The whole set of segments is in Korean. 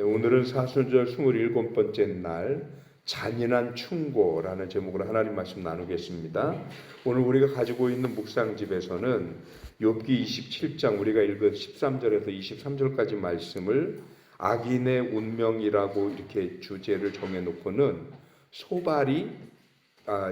오늘은 사순절 27번째 날 잔인한 충고라는 제목으로 하나님 말씀 나누겠습니다. 오늘 우리가 가지고 있는 묵상집에서는 욥기 27장 우리가 읽은 13절에서 23절까지 말씀을 악인의 운명이라고 이렇게 주제를 정해놓고는 소발이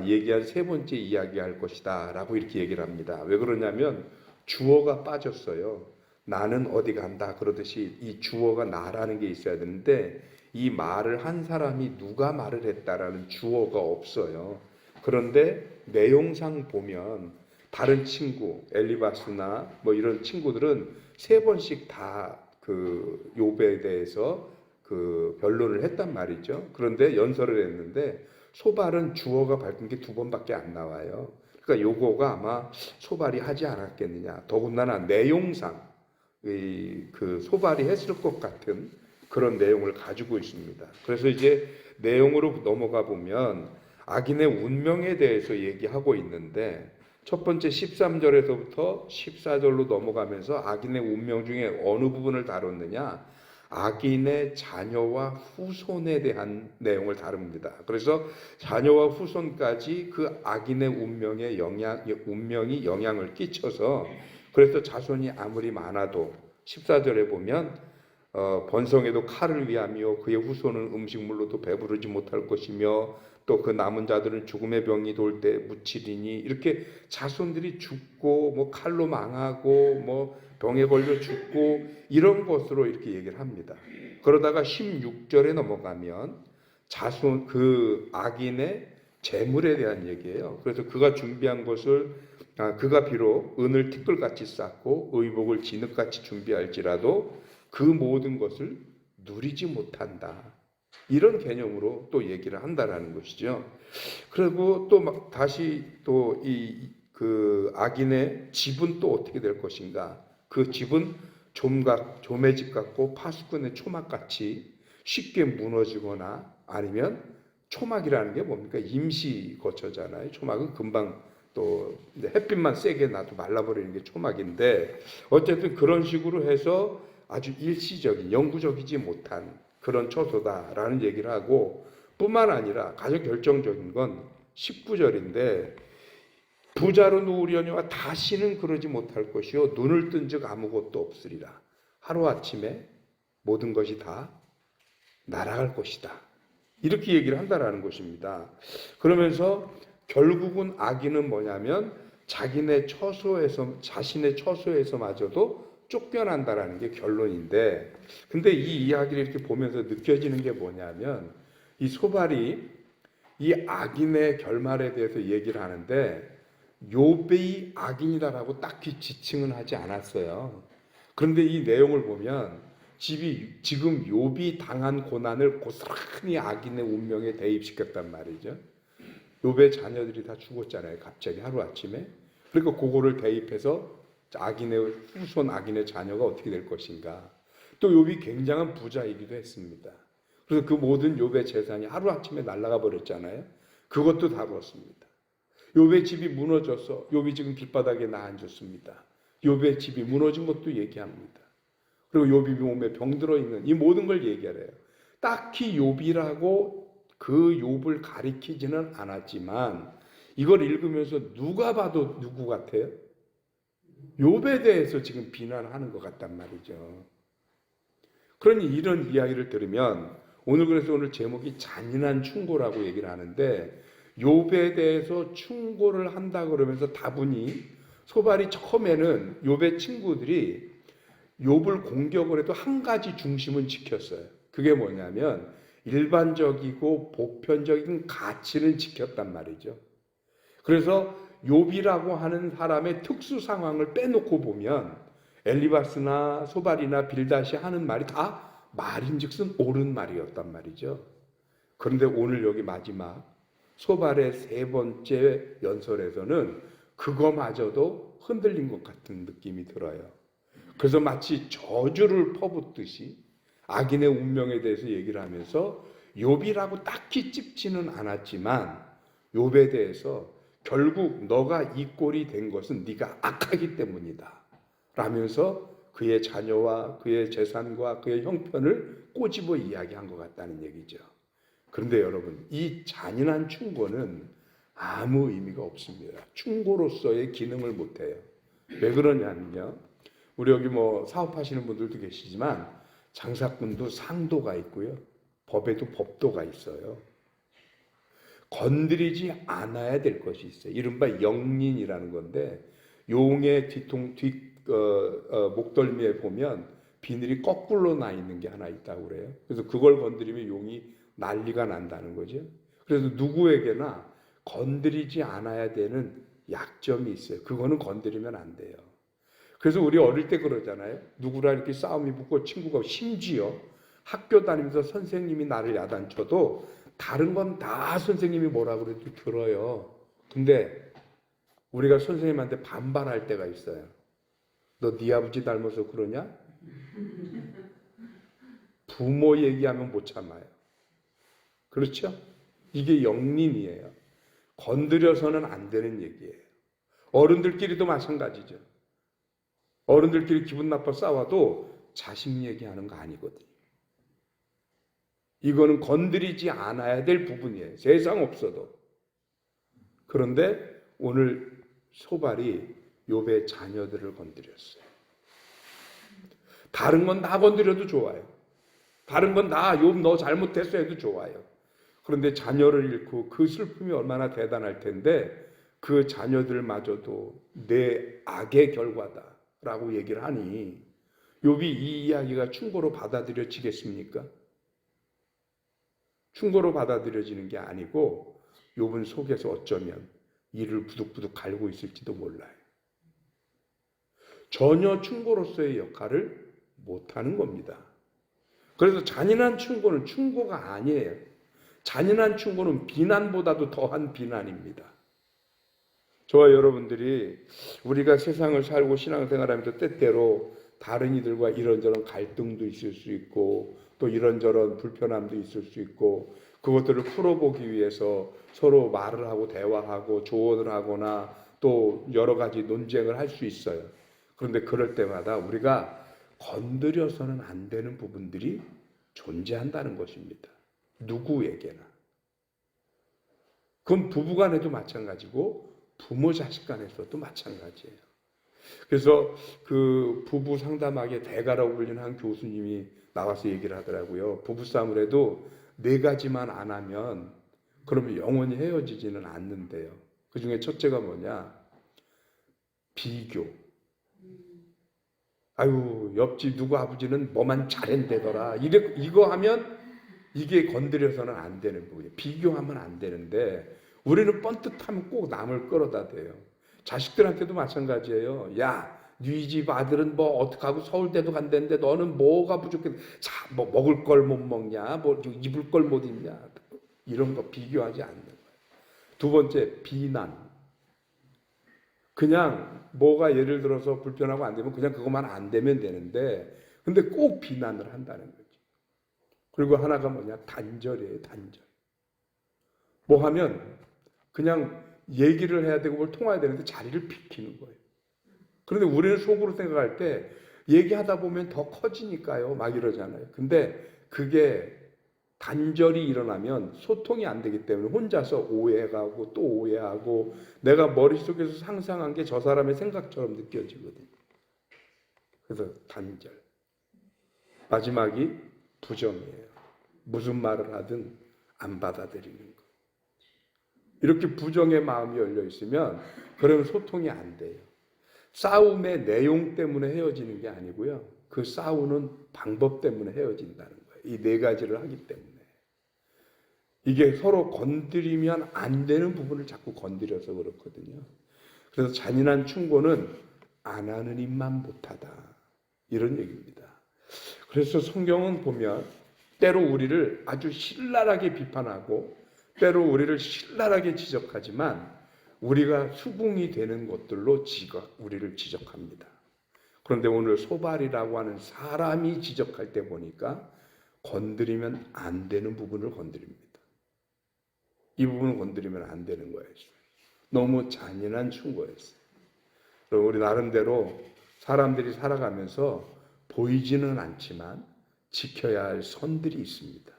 얘기한 세 번째 이야기할 것이다 라고 이렇게 얘기를 합니다. 왜 그러냐면 주어가 빠졌어요. 나는 어디 간다 그러듯이 이 주어가 나라는 게 있어야 되는데 이 말을 한 사람이 누가 말을 했다라는 주어가 없어요. 그런데 내용상 보면 다른 친구 엘리바스나 뭐 이런 친구들은 세 번씩 다 그 욥에 대해서 그 변론을 했단 말이죠. 그런데 연설을 했는데 소발은 주어가 밝힌 게 두 번밖에 안 나와요. 그러니까 요거가 아마 소발이 하지 않았겠느냐. 더군다나 내용상 그 소발이 했을 것 같은 그런 내용을 가지고 있습니다. 그래서 이제 내용으로 넘어가 보면 악인의 운명에 대해서 얘기하고 있는데 첫 번째 13절에서부터 14절로 넘어가면서 악인의 운명 중에 어느 부분을 다뤘느냐? 악인의 자녀와 후손에 대한 내용을 다룹니다. 그래서 자녀와 후손까지 그 악인의 운명이 영향을 끼쳐서 그래서 자손이 아무리 많아도 14절에 보면 번성에도 칼을 위하며 그의 후손은 음식물로도 배부르지 못할 것이며 또 그 남은 자들은 죽음의 병이 돌 때 묻히리니 이렇게 자손들이 죽고 뭐 칼로 망하고 뭐 병에 걸려 죽고 이런 것으로 이렇게 얘기를 합니다. 그러다가 16절에 넘어가면 자손 그 악인의 재물에 대한 얘기예요. 그래서 그가 준비한 것을 그가 비록 은을 티끌같이 쌓고 의복을 진흙같이 준비할지라도 그 모든 것을 누리지 못한다. 이런 개념으로 또 얘기를 한다라는 것이죠. 그리고 또 다시 또 그 악인의 집은 또 어떻게 될 것인가? 그 집은 좀의 집 같고 파수꾼의 초막같이 쉽게 무너지거나 아니면 초막이라는 게 뭡니까? 임시 거처잖아요. 초막은 금방 또 햇빛만 세게 놔도 말라버리는 게 초막인데 어쨌든 그런 식으로 해서 아주 일시적인 영구적이지 못한 그런 처소다라는 얘기를 하고 뿐만 아니라 가장 결정적인 건 19절인데 부자로 누우려니와 다시는 그러지 못할 것이요 눈을 뜬 즉 아무것도 없으리라. 하루아침에 모든 것이 다 날아갈 것이다. 이렇게 얘기를 한다라는 것입니다. 그러면서 결국은 악인은 뭐냐면 자신의 처소에서마저도 쫓겨난다라는 게 결론인데 근데 이 이야기를 이렇게 보면서 느껴지는 게 뭐냐면 이 소발이 이 악인의 결말에 대해서 얘기를 하는데 욥이 악인이다라고 딱히 지칭은 하지 않았어요. 그런데 이 내용을 보면 지금 욥이 당한 고난을 고스란히 악인의 운명에 대입시켰단 말이죠. 욥의 자녀들이 다 죽었잖아요. 갑자기 하루아침에. 그러니까 그거를 대입해서 악인의 후손 악인의 자녀가 어떻게 될 것인가. 또 욥이 굉장한 부자이기도 했습니다. 그래서 그 모든 욥의 재산이 하루아침에 날아가 버렸잖아요. 그것도 다루었습니다. 욥의 집이 무너져서 욥이 지금 길바닥에 나앉았습니다. 욥의 집이 무너진 것도 얘기합니다. 그리고 욥이 몸에 병들어 있는 이 모든 걸 얘기하래요. 딱히 욥이라고 그 욥을 가리키지는 않았지만 이걸 읽으면서 누가 봐도 누구 같아요? 욥에 대해서 지금 비난하는 것 같단 말이죠. 그러니 이런 이야기를 들으면 그래서 오늘 제목이 잔인한 충고라고 얘기를 하는데 욥에 대해서 충고를 한다 그러면서 다분히 소발이 처음에는 욥의 친구들이 욥을 공격을 해도 한 가지 중심은 지켰어요. 그게 뭐냐면 일반적이고 보편적인 가치를 지켰단 말이죠. 그래서 욥이라고 하는 사람의 특수 상황을 빼놓고 보면 엘리바스나 소발이나 빌닷이 하는 말이 다 말인즉슨 옳은 말이었단 말이죠. 그런데 오늘 여기 마지막 소발의 세 번째 연설에서는 그거마저도 흔들린 것 같은 느낌이 들어요. 그래서 마치 저주를 퍼붓듯이 악인의 운명에 대해서 얘기를 하면서 욥이라고 딱히 찝지는 않았지만 욥에 대해서 결국 너가 이 꼴이 된 것은 네가 악하기 때문이다 라면서 그의 자녀와 그의 재산과 그의 형편을 꼬집어 이야기한 것 같다는 얘기죠. 그런데 여러분, 이 잔인한 충고는 아무 의미가 없습니다. 충고로서의 기능을 못해요. 왜 그러냐면요, 우리 여기 뭐 사업하시는 분들도 계시지만 장사꾼도 상도가 있고요, 법에도 법도가 있어요. 건드리지 않아야 될 것이 있어요. 이른바 영린이라는 건데, 용의 목덜미에 보면 비늘이 거꾸로 나 있는 게 하나 있다고 그래요. 그래서 그걸 건드리면 용이 난리가 난다는 거죠. 그래서 누구에게나 건드리지 않아야 되는 약점이 있어요. 그거는 건드리면 안 돼요. 그래서 우리 어릴 때 그러잖아요. 누구랑 이렇게 싸움이 붙고 친구가, 심지어 학교 다니면서 선생님이 나를 야단쳐도 다른 건 다 선생님이 뭐라 그래도 들어요. 근데 우리가 선생님한테 반발할 때가 있어요. 너 네 아버지 닮아서 그러냐? 부모 얘기하면 못 참아요. 그렇죠? 이게 영린이에요. 건드려서는 안 되는 얘기예요. 어른들끼리도 마찬가지죠. 어른들끼리 기분 나빠 싸워도 자식 얘기하는 거 아니거든요. 이거는 건드리지 않아야 될 부분이에요. 세상 없어도. 그런데 오늘 소발이 욥의 자녀들을 건드렸어요. 다른 건 다 건드려도 좋아요. 다른 건 다 욥 너 잘못했어 해도 좋아요. 그런데 자녀를 잃고 그 슬픔이 얼마나 대단할 텐데 그 자녀들마저도 내 악의 결과다라고 얘기를 하니 욥이 이 이야기가 충고로 받아들여지겠습니까? 충고로 받아들여지는 게 아니고 욥은 속에서 어쩌면 이를 부득부득 갈고 있을지도 몰라요. 전혀 충고로서의 역할을 못하는 겁니다. 그래서 잔인한 충고는 충고가 아니에요. 잔인한 충고는 비난보다도 더한 비난입니다. 저와 여러분들이 우리가 세상을 살고 신앙생활하면서 때때로 다른 이들과 이런저런 갈등도 있을 수 있고 또 이런저런 불편함도 있을 수 있고 그것들을 풀어보기 위해서 서로 말을 하고 대화하고 조언을 하거나 또 여러 가지 논쟁을 할 수 있어요. 그런데 그럴 때마다 우리가 건드려서는 안 되는 부분들이 존재한다는 것입니다. 누구에게나. 그건 부부간에도 마찬가지고 부모 자식 간에서도 마찬가지예요. 그래서 그 부부 상담학의 대가라고 불리는 한 교수님이 나와서 얘기를 하더라고요. 부부싸움을 해도 4가지만 안 하면 그러면 영원히 헤어지지는 않는데요. 그 중에 첫째가 뭐냐? 비교. 아유, 옆집 누구 아버지는 뭐만 잘한대더라. 이거 하면 이게 건드려서는 안 되는 부분이에요. 비교하면 안 되는데 우리는 뻔듯하면 꼭 남을 끌어다 대요. 자식들한테도 마찬가지예요. 야, 네 집 아들은 뭐 어떡하고 서울대도 간다는데 너는 뭐가 부족해? 자, 뭐 먹을 걸 못 먹냐? 뭐 입을 걸 못 입냐? 이런 거 비교하지 않는 거예요. 두 번째, 비난. 그냥 뭐가 예를 들어서 불편하고 안 되면 그냥 그것만 안 되면 되는데 근데 꼭 비난을 한다는 거죠. 그리고 하나가 뭐냐? 단절이에요. 단절. 뭐 하면 그냥 얘기를 해야 되고 뭘 통화해야 되는데 자리를 비키는 거예요. 그런데 우리는 속으로 생각할 때 얘기하다 보면 더 커지니까요. 막 이러잖아요. 근데 그게 단절이 일어나면 소통이 안 되기 때문에 혼자서 오해하고 또 오해하고 내가 머릿속에서 상상한 게 저 사람의 생각처럼 느껴지거든요. 그래서 단절. 마지막이 부정이에요. 무슨 말을 하든 안 받아들이는 거. 이렇게 부정의 마음이 열려 있으면 그러면 소통이 안 돼요. 싸움의 내용 때문에 헤어지는 게 아니고요. 그 싸우는 방법 때문에 헤어진다는 거예요. 이 4가지를 하기 때문에. 이게 서로 건드리면 안 되는 부분을 자꾸 건드려서 그렇거든요. 그래서 잔인한 충고는 안 하는 입만 못하다. 이런 얘기입니다. 그래서 성경은 보면 때로 우리를 아주 신랄하게 비판하고 때로 우리를 신랄하게 지적하지만 우리가 수긍이 되는 것들로 우리를 지적합니다. 그런데 오늘 소발이라고 하는 사람이 지적할 때 보니까 건드리면 안 되는 부분을 건드립니다. 이 부분을 건드리면 안 되는 거예요. 너무 잔인한 충고였어요. 우리 나름대로 사람들이 살아가면서 보이지는 않지만 지켜야 할 선들이 있습니다.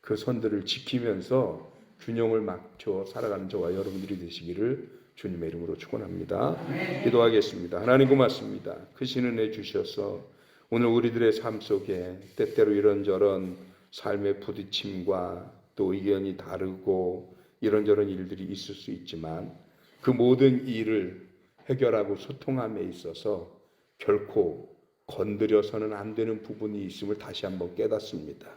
그 선들을 지키면서 균형을 맞춰 살아가는 저와 여러분들이 되시기를 주님의 이름으로 축원합니다. 기도하겠습니다. 하나님 고맙습니다. 크신 은혜 주셔서 오늘 우리들의 삶 속에 때때로 이런저런 삶의 부딪힘과 또 의견이 다르고 이런저런 일들이 있을 수 있지만 그 모든 일을 해결하고 소통함에 있어서 결코 건드려서는 안 되는 부분이 있음을 다시 한번 깨닫습니다.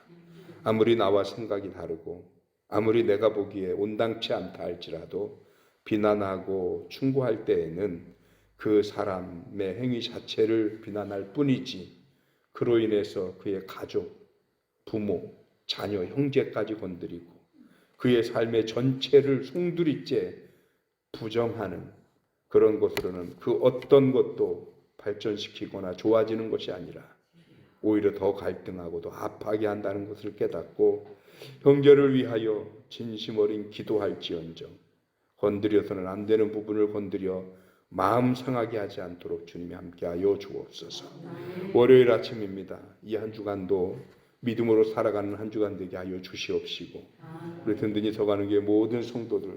아무리 나와 생각이 다르고 아무리 내가 보기에 온당치 않다 할지라도 비난하고 충고할 때에는 그 사람의 행위 자체를 비난할 뿐이지 그로 인해서 그의 가족, 부모, 자녀, 형제까지 건드리고 그의 삶의 전체를 송두리째 부정하는 그런 것으로는 그 어떤 것도 발전시키거나 좋아지는 것이 아니라 오히려 더 갈등하고 더 아파하게 한다는 것을 깨닫고 형제를 위하여 진심 어린 기도할지언정 건드려서는 안 되는 부분을 건드려 마음 상하게 하지 않도록 주님이 함께하여 주옵소서. 월요일 아침입니다. 이 한 주간도 믿음으로 살아가는 한 주간 되게 하여 주시옵시고 우리 든든히 서가는 게 모든 성도들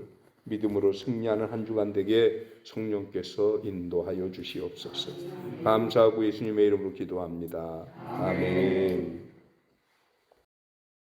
믿음으로 승리하는 한 주간 되게 성령께서 인도하여 주시옵소서. 감사하고 예수님의 이름으로 기도합니다. 아멘.